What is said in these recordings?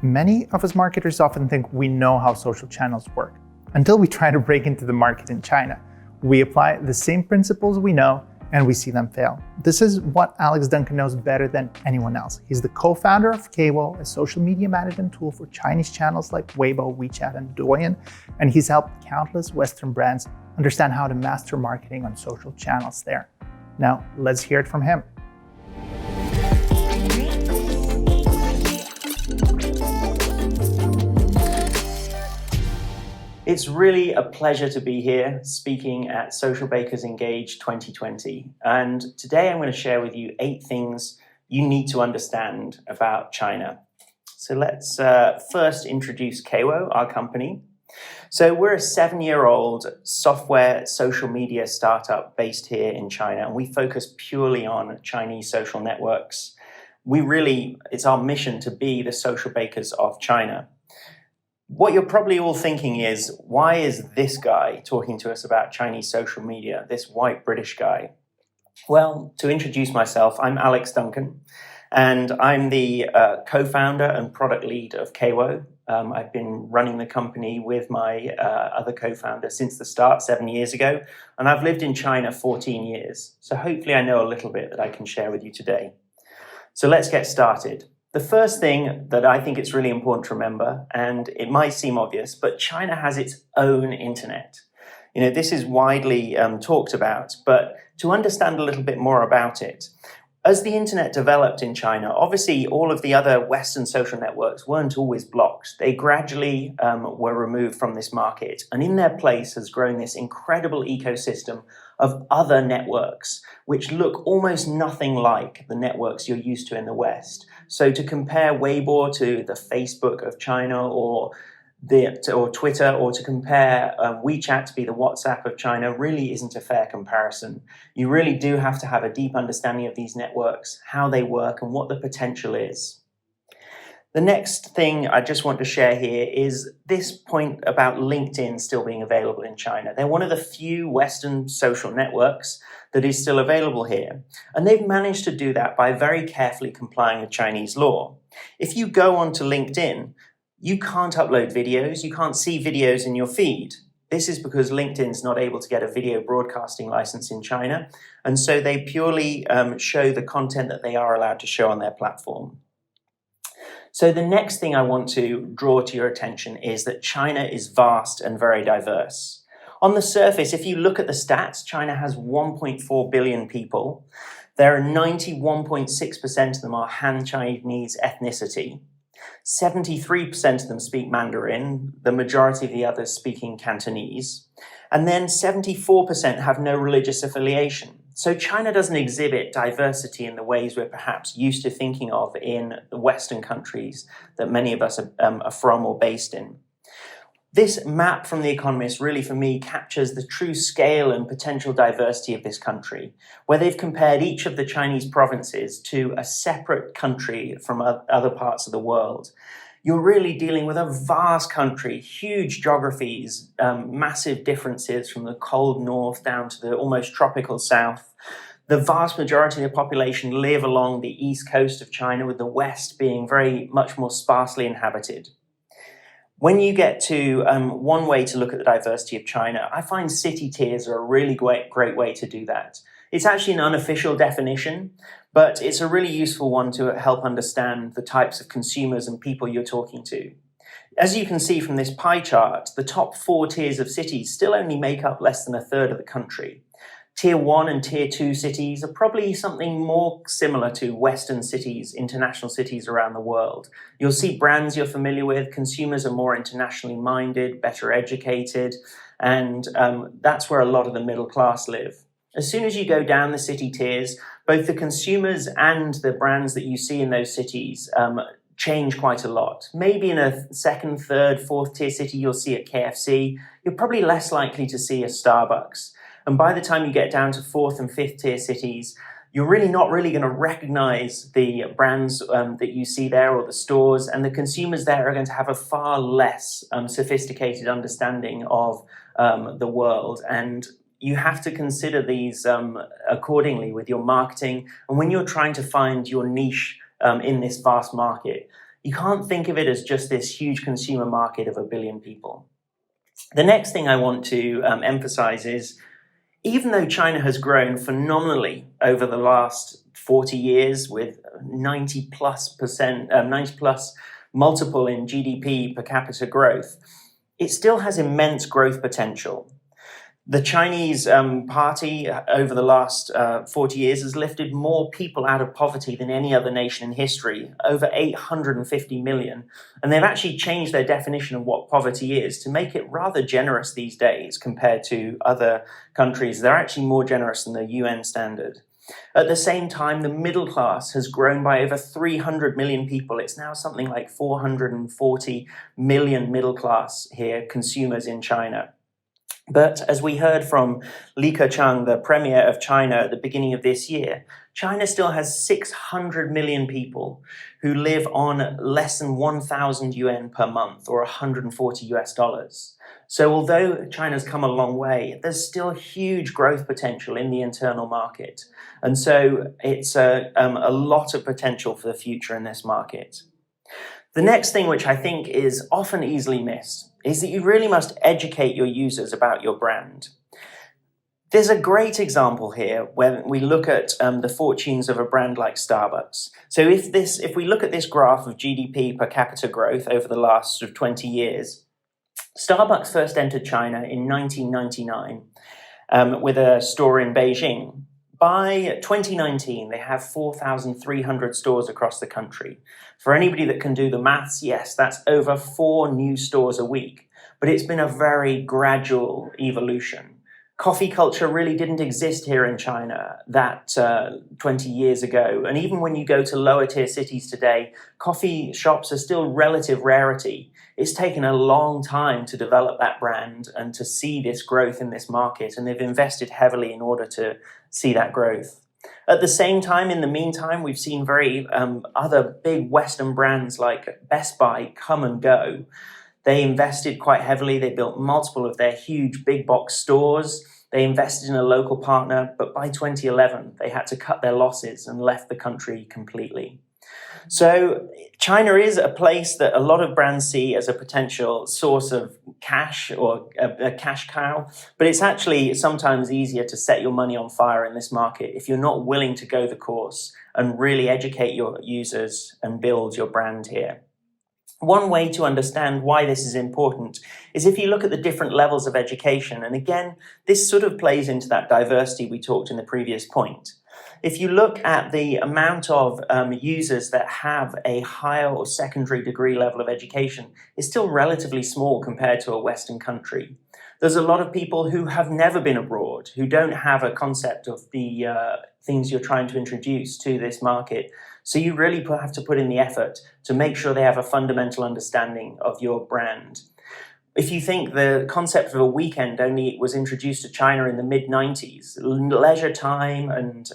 Many of us marketers often think we know how social channels work until we try to break into the market in China. We apply the same principles we know and we see them fail. This is what Duncan knows better than anyone else. He's the co-founder of KAWO, a social media management tool for Chinese channels like Weibo, WeChat, and Douyin, and he's helped countless Western brands understand how to master marketing on social channels there. Now, let's hear it from him. It's really a pleasure to be here speaking at Socialbakers Engage 2020. And today I'm going to share with you 8 things you need to understand about China. So let's first introduce KAWO, our company. So we're a 7-year-old software social media startup based here in China, and we focus purely on Chinese social networks. It's our mission to be the Socialbakers of China. What you're probably all thinking is, why is this guy talking to us about Chinese social media, this white British guy? Well, to introduce myself, I'm Duncan, and I'm the co-founder and product lead of KAWO. I've been running the company with my other co-founder since the start 7 years ago, and I've lived in China 14 years. So hopefully I know a little bit that I can share with you today. So let's get started. The first thing that I think it's really important to remember, and it might seem obvious, but China has its own internet. This is widely talked about, but to understand a little bit more about it, as the internet developed in China, obviously all of the other Western social networks weren't always blocked. They gradually were removed from this market, and in their place has grown this incredible ecosystem of other networks, which look almost nothing like the networks you're used to in the West. So to compare Weibo to the Facebook of China or Twitter, or to compare WeChat to be the WhatsApp of China really isn't a fair comparison. You really do have to have a deep understanding of these networks, how they work, and what the potential is. The next thing I just want to share here is this point about LinkedIn still being available in China. They're one of the few Western social networks that is still available here. And they've managed to do that by very carefully complying with Chinese law. If you go onto LinkedIn, you can't upload videos, you can't see videos in your feed. This is because LinkedIn's not able to get a video broadcasting license in China, and so they purely show the content that they are allowed to show on their platform. So the next thing I want to draw to your attention is that China is vast and very diverse. On the surface, if you look at the stats, China has 1.4 billion people. There are 91.6% of them are Han Chinese ethnicity. 73% of them speak Mandarin, the majority of the others speaking Cantonese, and then 74% have no religious affiliation. So China doesn't exhibit diversity in the ways we're perhaps used to thinking of in the Western countries that many of us are from or based in. This map from The Economist really, for me, captures the true scale and potential diversity of this country, where they've compared each of the Chinese provinces to a separate country from other parts of the world. You're really dealing with a vast country, huge geographies, massive differences from the cold north down to the almost tropical south. The vast majority of the population live along the east coast of China, with the west being very much more sparsely inhabited. When you get to one way to look at the diversity of China, I find city tiers are a really great way to do that. It's actually an unofficial definition, but it's a really useful one to help understand the types of consumers and people you're talking to. As you can see from this pie chart, the top 4 tiers of cities still only make up less than a third of the country. Tier 1 and Tier 2 cities are probably something more similar to Western cities, international cities around the world. You'll see brands you're familiar with, consumers are more internationally minded, better educated, and that's where a lot of the middle class live. As soon as you go down the city tiers, both the consumers and the brands that you see in those cities change quite a lot. Maybe in a 2nd, 3rd, 4th tier city, you'll see a KFC. You're probably less likely to see a Starbucks. And by the time you get down to 4th and 5th tier cities, you're really not going to recognize the brands that you see there or the stores, and the consumers there are going to have a far less sophisticated understanding of the world. And you have to consider these accordingly with your marketing. And when you're trying to find your niche in this vast market, You can't think of it as just this huge consumer market of 1 billion people. The next thing I want to emphasize is, even though China has grown phenomenally over the last 40 years with 90 plus multiple in GDP per capita growth, it still has immense growth potential. The Chinese party over the last 40 years has lifted more people out of poverty than any other nation in history, over 850 million. And they've actually changed their definition of what poverty is to make it rather generous these days compared to other countries. They're actually more generous than the UN standard. At the same time, the middle class has grown by over 300 million people. It's now something like 440 million middle class here, consumers in China. But as we heard from Li Keqiang, the premier of China at the beginning of this year, China still has 600 million people who live on less than 1,000 yuan per month, or $140. So although China's come a long way, there's still huge growth potential in the internal market. And so it's a lot of potential for the future in this market. The next thing, which I think is often easily missed, is that you really must educate your users about your brand. There's a great example here when we look at the fortunes of a brand like Starbucks. So if we look at this graph of GDP per capita growth over the last 20 years, Starbucks first entered China in 1999 with a store in Beijing. By 2019, they have 4,300 stores across the country. For anybody that can do the maths, yes, that's over 4 new stores a week. But it's been a very gradual evolution. Coffee culture really didn't exist here in China that 20 years ago. And even when you go to lower tier cities today, coffee shops are still relative rarity. It's taken a long time to develop that brand and to see this growth in this market. And they've invested heavily in order to see that growth. At the same time, in the meantime, we've seen very other big Western brands like Best Buy come and go. They invested quite heavily. They built multiple of their huge big box stores. They invested in a local partner, but by 2011, they had to cut their losses and left the country completely. So China is a place that a lot of brands see as a potential source of cash or a cash cow, but it's actually sometimes easier to set your money on fire in this market if you're not willing to go the course and really educate your users and build your brand here. One way to understand why this is important is if you look at the different levels of education. And again, this sort of plays into that diversity we talked in the previous point. If you look at the amount of users that have a higher or secondary degree level of education, it's still relatively small compared to a Western country. There's a lot of people who have never been abroad, who don't have a concept of the things you're trying to introduce to this market. So you really have to put in the effort to make sure they have a fundamental understanding of your brand. If you think the concept of a weekend only was introduced to China in the mid-90s, leisure time and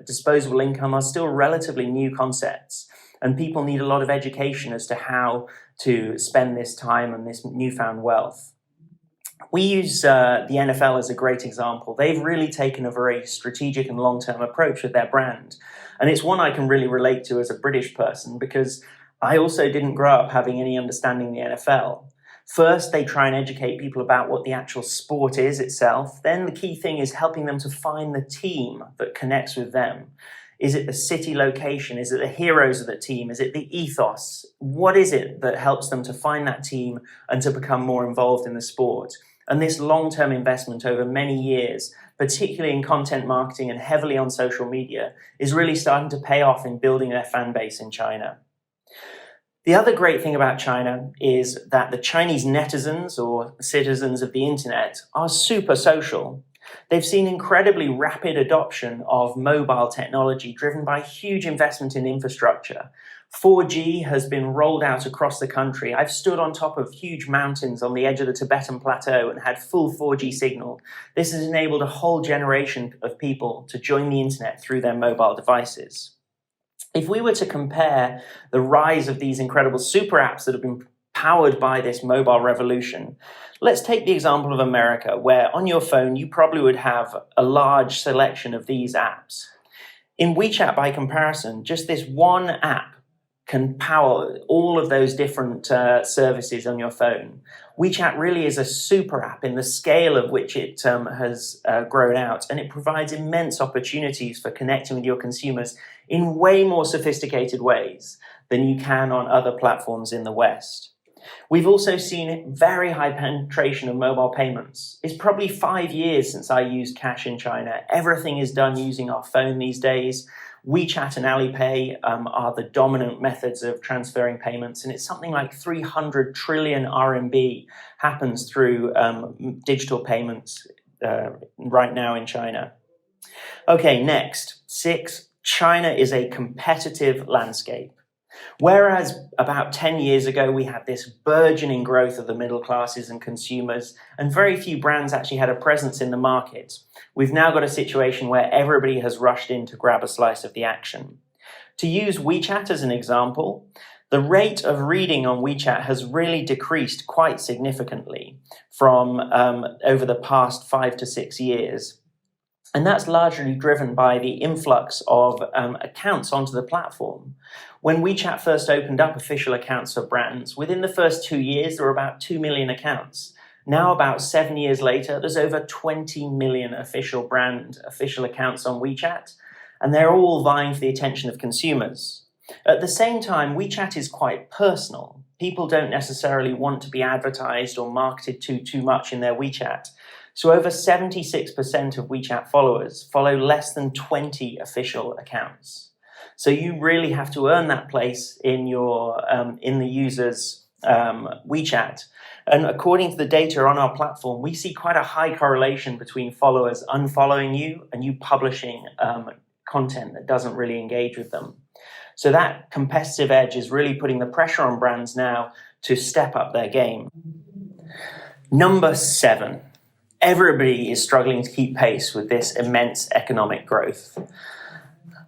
disposable income are still relatively new concepts. And people need a lot of education as to how to spend this time and this newfound wealth. We use the NFL as a great example. They've really taken a very strategic and long-term approach with their brand. And it's one I can really relate to as a British person because I also didn't grow up having any understanding of the NFL. First, they try and educate people about what the actual sport is itself. Then the key thing is helping them to find the team that connects with them. Is it the city location? Is it the heroes of the team? Is it the ethos? What is it that helps them to find that team and to become more involved in the sport? And this long-term investment over many years, particularly in content marketing and heavily on social media, is really starting to pay off in building their fan base in China. The other great thing about China is that the Chinese netizens or citizens of the internet are super social. They've seen incredibly rapid adoption of mobile technology driven by huge investment in infrastructure. 4G has been rolled out across the country. I've stood on top of huge mountains on the edge of the Tibetan Plateau and had full 4G signal. This has enabled a whole generation of people to join the internet through their mobile devices. If we were to compare the rise of these incredible super apps that have been powered by this mobile revolution, let's take the example of America, where on your phone you probably would have a large selection of these apps. In WeChat, by comparison, just this one app can power all of those different services on your phone. WeChat really is a super app in the scale of which it has grown out, and it provides immense opportunities for connecting with your consumers in way more sophisticated ways than you can on other platforms in the West. We've also seen very high penetration of mobile payments. It's probably 5 years since I used cash in China. Everything is done using our phone these days. WeChat and Alipay are the dominant methods of transferring payments, and it's something like 300 trillion RMB happens through digital payments right now in China. Okay, next, 6, China is a competitive landscape. Whereas about 10 years ago, we had this burgeoning growth of the middle classes and consumers, and very few brands actually had a presence in the market. We've now got a situation where everybody has rushed in to grab a slice of the action. To use WeChat as an example, the rate of reading on WeChat has really decreased quite significantly from over the past 5 to 6 years. And that's largely driven by the influx of accounts onto the platform. When WeChat first opened up official accounts for brands, within the first 2 years, there were about 2 million accounts. Now, about 7 years later, there's over 20 million official accounts on WeChat, and they're all vying for the attention of consumers. At the same time, WeChat is quite personal. People don't necessarily want to be advertised or marketed to too much in their WeChat. So over 76% of WeChat followers follow less than 20 official accounts. So you really have to earn that place in your in the user's WeChat. And according to the data on our platform, we see quite a high correlation between followers unfollowing you and you publishing content that doesn't really engage with them. So that competitive edge is really putting the pressure on brands now to step up their game. Number 7. Everybody is struggling to keep pace with this immense economic growth.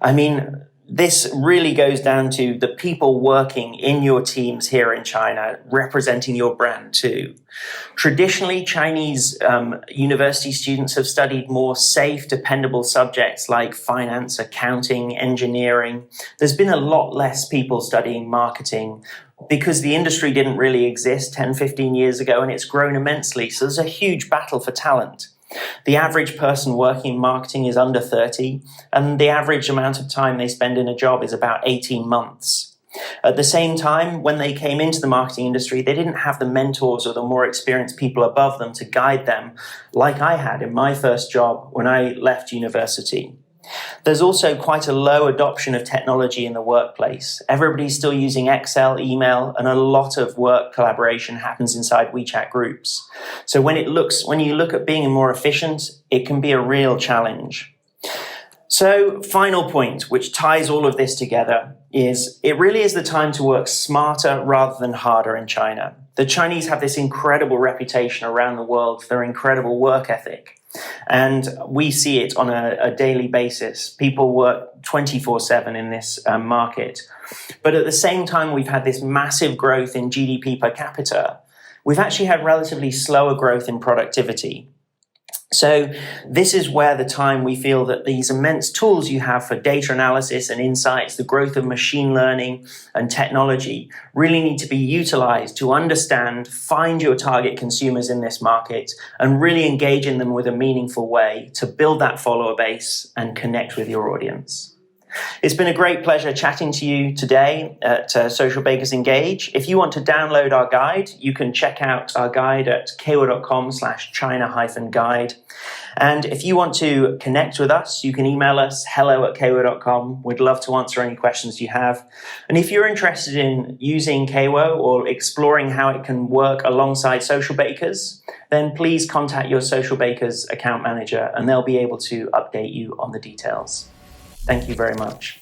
I mean, this really goes down to the people working in your teams here in China, representing your brand too. Traditionally, Chinese university students have studied more safe, dependable subjects like finance, accounting, engineering. There's been a lot less people studying marketing because the industry didn't really exist 10, 15 years ago, and it's grown immensely. So there's a huge battle for talent. The average person working in marketing is under 30, and the average amount of time they spend in a job is about 18 months. At the same time, when they came into the marketing industry, they didn't have the mentors or the more experienced people above them to guide them, like I had in my first job when I left university. There's also quite a low adoption of technology in the workplace. Everybody's still using Excel, email, and a lot of work collaboration happens inside WeChat groups. So when you look at being more efficient, it can be a real challenge. So final point, which ties all of this together, is it really is the time to work smarter rather than harder in China. The Chinese have this incredible reputation around the world for their incredible work ethic. And we see it on a daily basis. People work 24/7 in this market. But at the same time, we've had this massive growth in GDP per capita. We've actually had relatively slower growth in productivity. So this is where the time we feel that these immense tools you have for data analysis and insights, the growth of machine learning and technology really need to be utilized to understand, find your target consumers in this market and really engage in them with a meaningful way to build that follower base and connect with your audience. It's been a great pleasure chatting to you today at Socialbakers Engage. If you want to download our guide, you can check out our guide at kawo.com/China-guide. And if you want to connect with us, you can email us hello@kawo.com. We'd love to answer any questions you have. And if you're interested in using KAWO or exploring how it can work alongside Socialbakers, then please contact your Socialbakers account manager and they'll be able to update you on the details. Thank you very much.